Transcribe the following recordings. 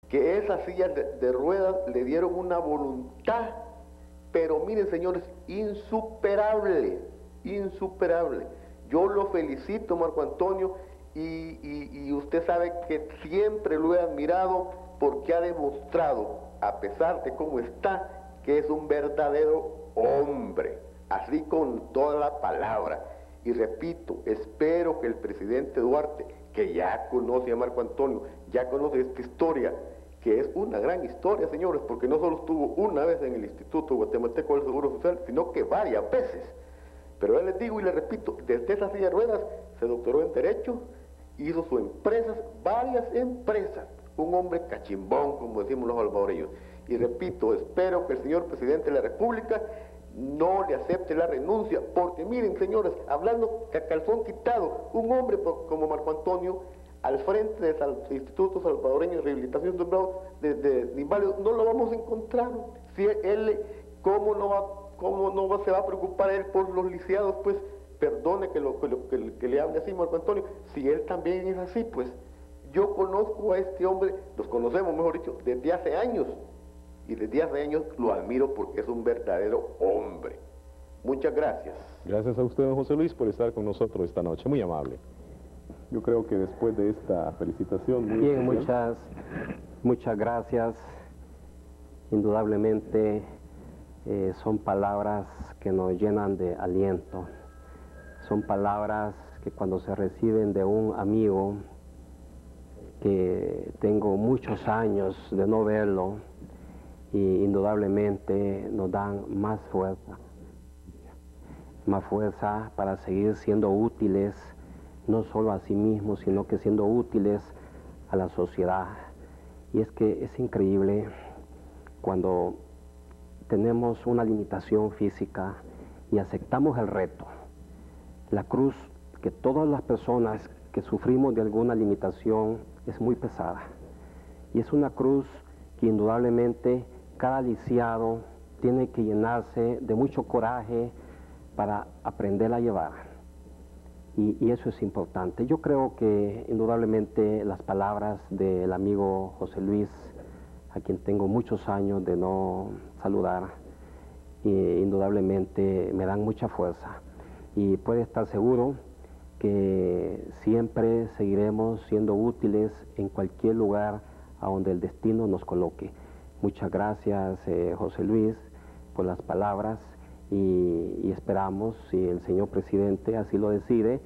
que esas sillas de ruedas le dieron una voluntad, pero miren señores, insuperable, insuperable. Yo lo felicito, Marco Antonio, y usted sabe que siempre lo he admirado porque ha demostrado, a pesar de cómo está, que es un verdadero hombre, así con toda la palabra. Y repito, espero que el presidente Duarte, que ya conoce a Marco Antonio, ya conoce esta historia, que es una gran historia, señores, porque no solo estuvo una vez en el Instituto Guatemalteco del Seguro Social, sino que varias veces. Pero yo les digo y les repito, desde esa silla de ruedas se doctoró en Derecho, hizo sus empresas, varias empresas, un hombre cachimbón, como decimos los salvadoreños. Y repito, espero que el señor presidente de la República no le acepte la renuncia, porque miren, señores, hablando a calzón quitado, un hombre como Marco Antonio, al frente del Instituto Salvadoreño de Rehabilitación de Inválidos, no lo vamos a encontrar. Si él, ¿cómo no se va a preocupar él por los lisiados? Pues, perdone que le hable así, Marco Antonio, si él también es así, pues, yo conozco a este hombre, los conocemos, mejor dicho, desde hace años, y desde hace años lo admiro porque es un verdadero hombre. Muchas gracias. Gracias a usted, don José Luis, por estar con nosotros esta noche, muy amable. Yo creo que después de esta felicitación muy bien, especial, muchas gracias. Indudablemente son palabras que nos llenan de aliento. Son palabras que cuando se reciben de un amigo que tengo muchos años de no verlo, y indudablemente nos dan más fuerza para seguir siendo útiles, no solo a sí mismos, sino que siendo útiles a la sociedad. Y es que es increíble cuando tenemos una limitación física y aceptamos el reto. La cruz que todas las personas que sufrimos de alguna limitación es muy pesada. Y es una cruz que indudablemente cada lisiado tiene que llenarse de mucho coraje para aprender a llevar. Y eso es importante. Yo creo que indudablemente las palabras del amigo José Luis, a quien tengo muchos años de no saludar, indudablemente me dan mucha fuerza. Y puede estar seguro que siempre seguiremos siendo útiles en cualquier lugar a donde el destino nos coloque. Muchas gracias, José Luis, por las palabras y esperamos, si el señor presidente así lo decide,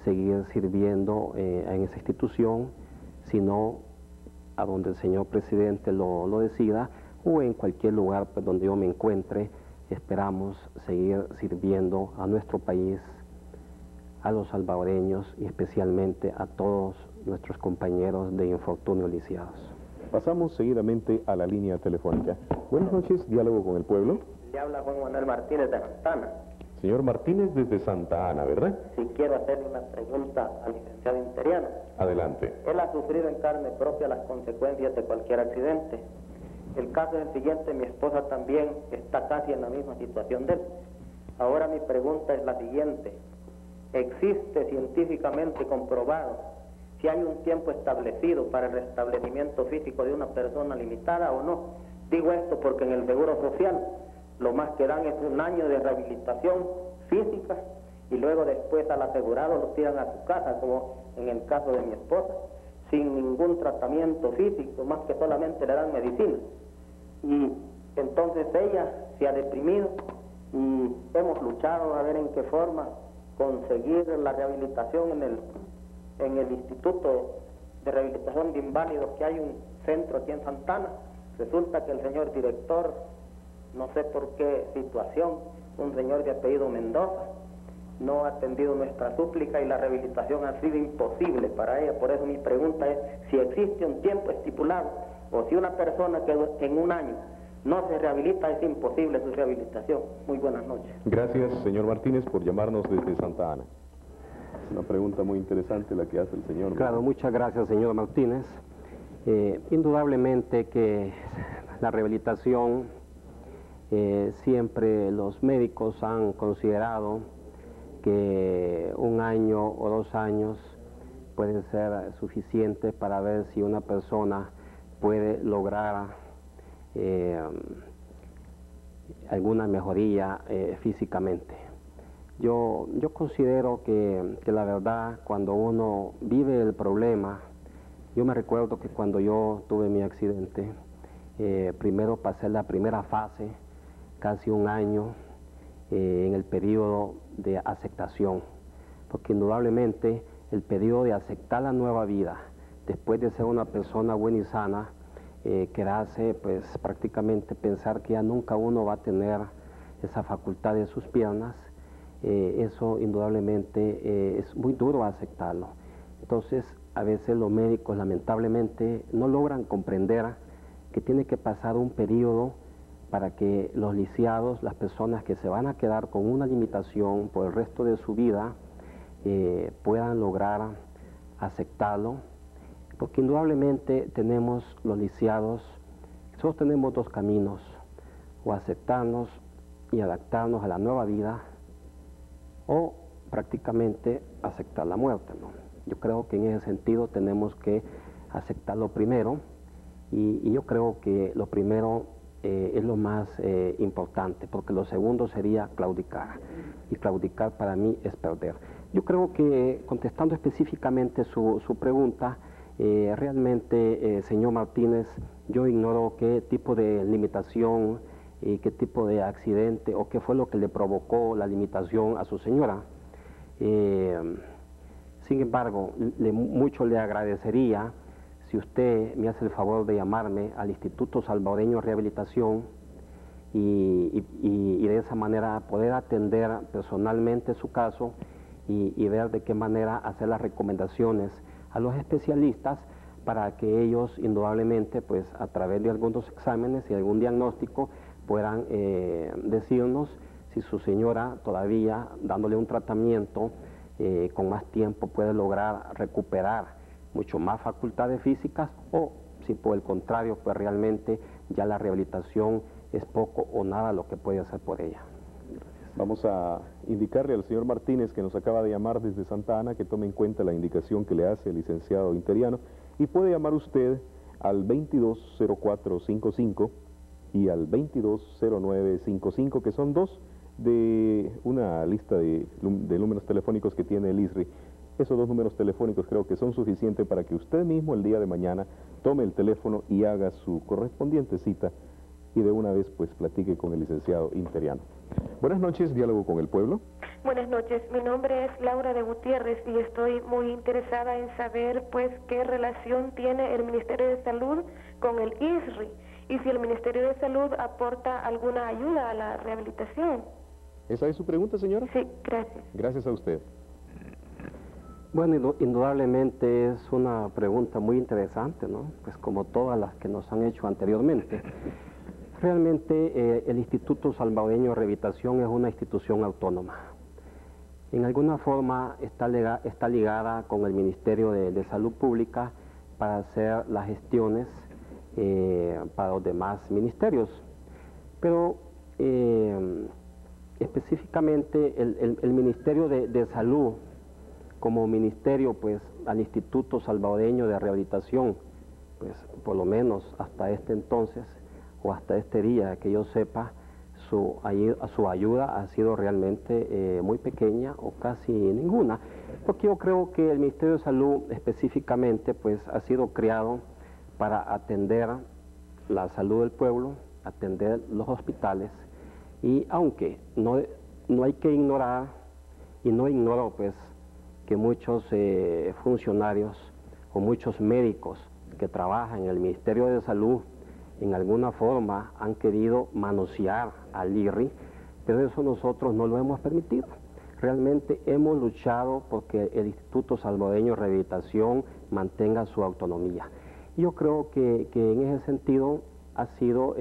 seguir sirviendo en esa institución, sino a donde el señor presidente lo decida o en cualquier lugar pues, donde yo me encuentre. Esperamos seguir sirviendo a nuestro país, a los salvadoreños y especialmente a todos nuestros compañeros de infortunio lisiados. Pasamos seguidamente a la línea telefónica. Buenas noches, diálogo con el pueblo. Le habla Juan Manuel Martínez de Santa Ana. Señor Martínez desde Santa Ana, ¿verdad? Si quiero hacerle una pregunta al licenciado Interiano. Adelante. Él ha sufrido en carne propia las consecuencias de cualquier accidente. El caso es el siguiente, mi esposa también está casi en la misma situación de él. Ahora mi pregunta es la siguiente. ¿Existe científicamente comprobado si hay un tiempo establecido para el restablecimiento físico de una persona limitada o no? Digo esto porque en el Seguro Social lo más que dan es un año de rehabilitación física y luego después al asegurado lo tiran a su casa, como en el caso de mi esposa, sin ningún tratamiento físico, más que solamente le dan medicina. Y entonces ella se ha deprimido y hemos luchado a ver en qué forma conseguir la rehabilitación en el Instituto de Rehabilitación de Inválidos, que hay un centro aquí en Santa Ana. Resulta que el señor director, no sé por qué situación, un señor de apellido Mendoza, no ha atendido nuestra súplica y la rehabilitación ha sido imposible para ella. Por eso mi pregunta es si existe un tiempo estipulado o si una persona que en un año no se rehabilita, es imposible su rehabilitación. Muy buenas noches. Gracias, señor Martínez, por llamarnos desde Santa Ana. Una pregunta muy interesante la que hace el señor. Claro, muchas gracias, señor Martínez. Indudablemente que la rehabilitación siempre los médicos han considerado que un año o 2 años pueden ser suficientes para ver si una persona puede lograr alguna mejoría físicamente. Yo considero que la verdad, cuando uno vive el problema, yo me recuerdo que cuando yo tuve mi accidente, primero pasé la primera fase, casi un año, en el periodo de aceptación, porque indudablemente el periodo de aceptar la nueva vida, después de ser una persona buena y sana, que hace pues prácticamente pensar que ya nunca uno va a tener esa facultad de sus piernas, eso indudablemente es muy duro aceptarlo. Entonces a veces los médicos lamentablemente no logran comprender que tiene que pasar un periodo para que los lisiados, las personas que se van a quedar con una limitación por el resto de su vida, puedan lograr aceptarlo, porque indudablemente tenemos los lisiados, solo tenemos dos caminos, o aceptarnos y adaptarnos a la nueva vida, o prácticamente aceptar la muerte, ¿no? Yo creo que en ese sentido tenemos que aceptarlo primero, y yo creo que lo primero es lo más importante, porque lo segundo sería claudicar, y claudicar para mí es perder. Yo creo que, contestando específicamente su pregunta, realmente, señor Martínez, yo ignoro qué tipo de limitación y qué tipo de accidente o qué fue lo que le provocó la limitación a su señora. Sin embargo, mucho le agradecería si usted me hace el favor de llamarme al Instituto Salvadoreño de Rehabilitación y de esa manera poder atender personalmente su caso y ver de qué manera hacer las recomendaciones a los especialistas para que ellos indudablemente, pues a través de algunos exámenes y algún diagnóstico, puedan decirnos si su señora todavía, dándole un tratamiento con más tiempo, puede lograr recuperar mucho más facultades físicas, o si por el contrario, pues realmente ya la rehabilitación es poco o nada lo que puede hacer por ella. Vamos a indicarle al señor Martínez, que nos acaba de llamar desde Santa Ana, que tome en cuenta la indicación que le hace el licenciado Interiano, y puede llamar usted al 220455 y al 220955, que son dos de una lista de números telefónicos que tiene el ISRI. Esos dos números telefónicos creo que son suficientes para que usted mismo el día de mañana tome el teléfono y haga su correspondiente cita, y de una vez pues platique con el licenciado Interiano. Buenas noches, Diálogo con el Pueblo. Buenas noches, mi nombre es Laura de Gutiérrez y estoy muy interesada en saber pues qué relación tiene el Ministerio de Salud con el ISRI y si el Ministerio de Salud aporta alguna ayuda a la rehabilitación. ¿Esa es su pregunta, señora? Sí, gracias. Gracias a usted. Bueno, indudablemente es una pregunta muy interesante, ¿no? Pues como todas las que nos han hecho anteriormente. Realmente el Instituto Salvadoreño de Rehabilitación es una institución autónoma. En alguna forma está ligada con el Ministerio de Salud Pública para hacer las gestiones para los demás ministerios. Pero específicamente el Ministerio de Salud, como ministerio, pues al Instituto Salvadoreño de Rehabilitación, pues por lo menos hasta este entonces, o hasta este día que yo sepa, su ayuda ha sido realmente muy pequeña o casi ninguna, porque yo creo que el Ministerio de Salud específicamente pues ha sido creado para atender la salud del pueblo, atender los hospitales, y aunque no hay que ignorar, y no ignoro pues que muchos funcionarios o muchos médicos que trabajan en el Ministerio de Salud en alguna forma han querido manosear al IRRI, pero eso nosotros no lo hemos permitido. Realmente hemos luchado porque el Instituto Salvadoreño de Rehabilitación mantenga su autonomía. Yo creo que en ese sentido ha sido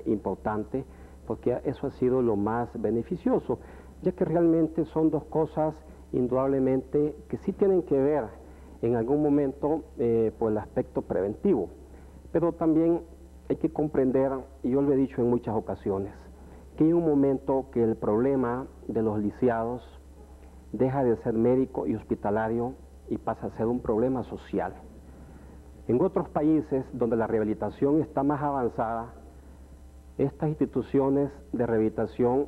importante, porque eso ha sido lo más beneficioso, ya que realmente son dos cosas indudablemente que sí tienen que ver en algún momento por el aspecto preventivo, pero también hay que comprender, y yo lo he dicho en muchas ocasiones, que hay un momento que el problema de los lisiados deja de ser médico y hospitalario y pasa a ser un problema social. En otros países donde la rehabilitación está más avanzada, estas instituciones de rehabilitación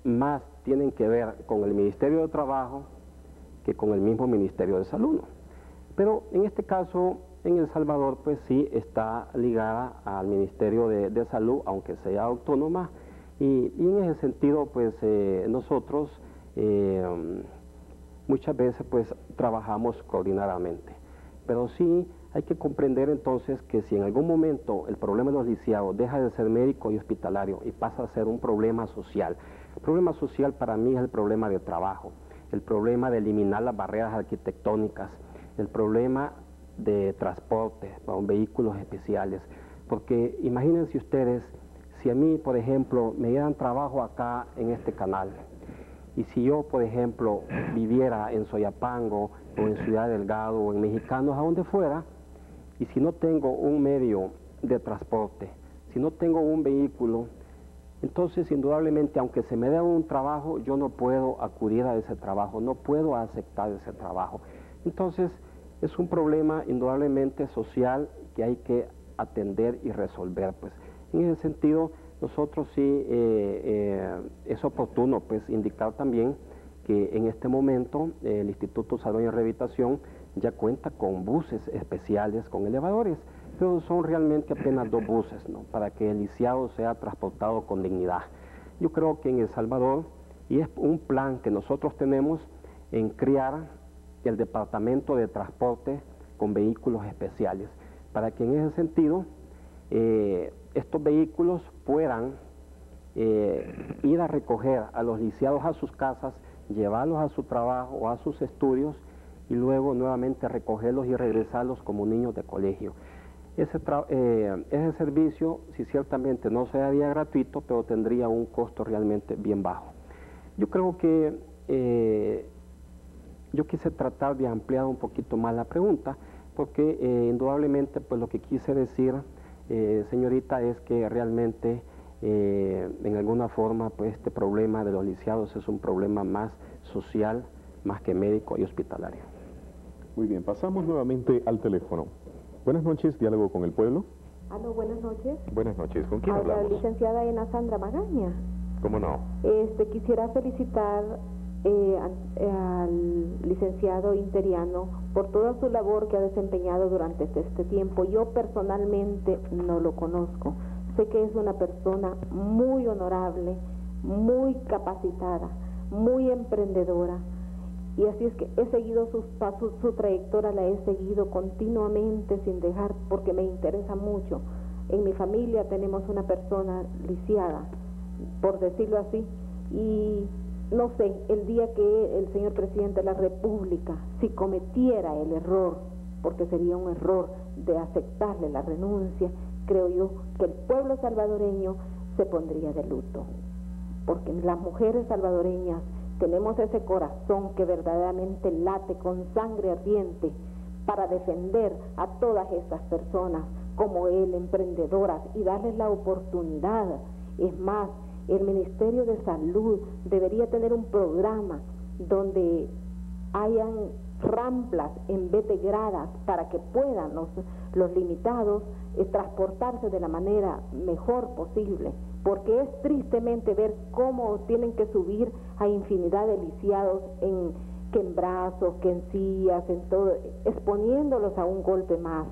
más tienen que ver con el Ministerio de Trabajo que con el mismo Ministerio de Salud. Pero en este caso, en El Salvador, pues sí está ligada al Ministerio de Salud, aunque sea autónoma, y en ese sentido, pues nosotros muchas veces pues trabajamos coordinadamente. Pero sí hay que comprender entonces que si en algún momento el problema de los lisiados deja de ser médico y hospitalario y pasa a ser un problema social, el problema social para mí es el problema de trabajo, el problema de eliminar las barreras arquitectónicas, el problema de transporte con vehículos especiales, porque imagínense ustedes, si a mí, por ejemplo, me dieran trabajo acá en este canal, y si yo, por ejemplo, viviera en Soyapango, o en Ciudad Delgado, o en Mexicanos, a donde fuera, y si no tengo un medio de transporte, si no tengo un vehículo, entonces indudablemente, aunque se me dé un trabajo, yo no puedo acudir a ese trabajo, no puedo aceptar ese trabajo. Entonces, es un problema indudablemente social que hay que atender y resolver, pues. En ese sentido, nosotros sí es oportuno pues indicar también que en este momento el Instituto Salvadoreño de Rehabilitación ya cuenta con buses especiales, con elevadores, pero son realmente apenas 2 buses, ¿no?, para que el lisiado sea transportado con dignidad. Yo creo que en El Salvador, y es un plan que nosotros tenemos en crear el Departamento de Transporte con vehículos especiales, para que en ese sentido estos vehículos puedan ir a recoger a los lisiados a sus casas, llevarlos a su trabajo o a sus estudios y luego nuevamente recogerlos y regresarlos como niños de colegio. Ese servicio, si ciertamente no sería gratuito, pero tendría un costo realmente bien bajo. Yo creo que yo quise tratar de ampliar un poquito más la pregunta, porque indudablemente pues lo que quise decir, señorita, es que realmente en alguna forma pues este problema de los lisiados es un problema más social, más que médico y hospitalario. Muy bien, pasamos nuevamente al teléfono. Buenas noches, Diálogo con el Pueblo. Aló, buenas noches. Buenas noches, ¿con quién Habla hablamos? la licenciada Ena Sandra Magaña. ¿Cómo no? Quisiera felicitar al licenciado Interiano por toda su labor que ha desempeñado durante este tiempo. Yo personalmente no lo conozco. Sé que es una persona muy honorable, muy capacitada, muy emprendedora. Y así es que he seguido sus pasos, su trayectoria la he seguido continuamente sin dejar, porque me interesa mucho. En mi familia tenemos una persona lisiada, por decirlo así, y no sé, el día que el señor presidente de la República, si cometiera el error, porque sería un error de aceptarle la renuncia, creo yo que el pueblo salvadoreño se pondría de luto, porque las mujeres salvadoreñas tenemos ese corazón que verdaderamente late con sangre ardiente para defender a todas estas personas como él, emprendedoras, y darles la oportunidad. Es más, el Ministerio de Salud debería tener un programa donde hayan ramplas en vez de gradas para que puedan los limitados transportarse de la manera mejor posible, porque es tristemente ver cómo tienen que subir a infinidad de lisiados que en brazos, que en sillas, en todo, exponiéndolos a un golpe más.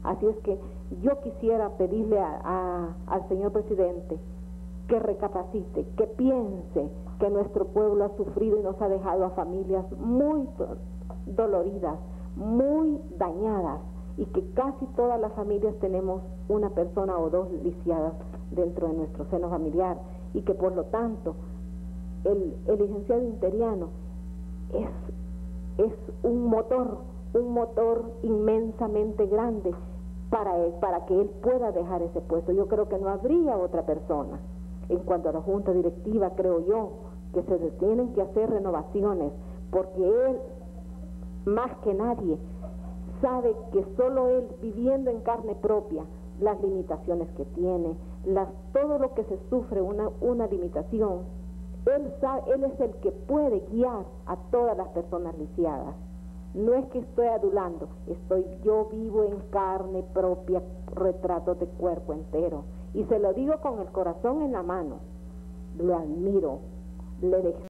Así es que yo quisiera pedirle al señor presidente que recapacite, que piense que nuestro pueblo ha sufrido y nos ha dejado a familias muy doloridas, muy dañadas, y que casi todas las familias tenemos una persona o 2 lisiadas dentro de nuestro seno familiar, y que por lo tanto el licenciado Interiano es un motor inmensamente grande para que él pueda dejar ese puesto. Yo creo que no habría otra persona. En cuanto a la Junta Directiva, creo yo que se tienen que hacer renovaciones, porque él, más que nadie, sabe que solo él, viviendo en carne propia las limitaciones que tiene, todo lo que se sufre una limitación, él es el que puede guiar a todas las personas lisiadas. No es que estoy adulando, yo vivo en carne propia retratos de cuerpo entero. Y se lo digo con el corazón en la mano. Lo admiro, le dejé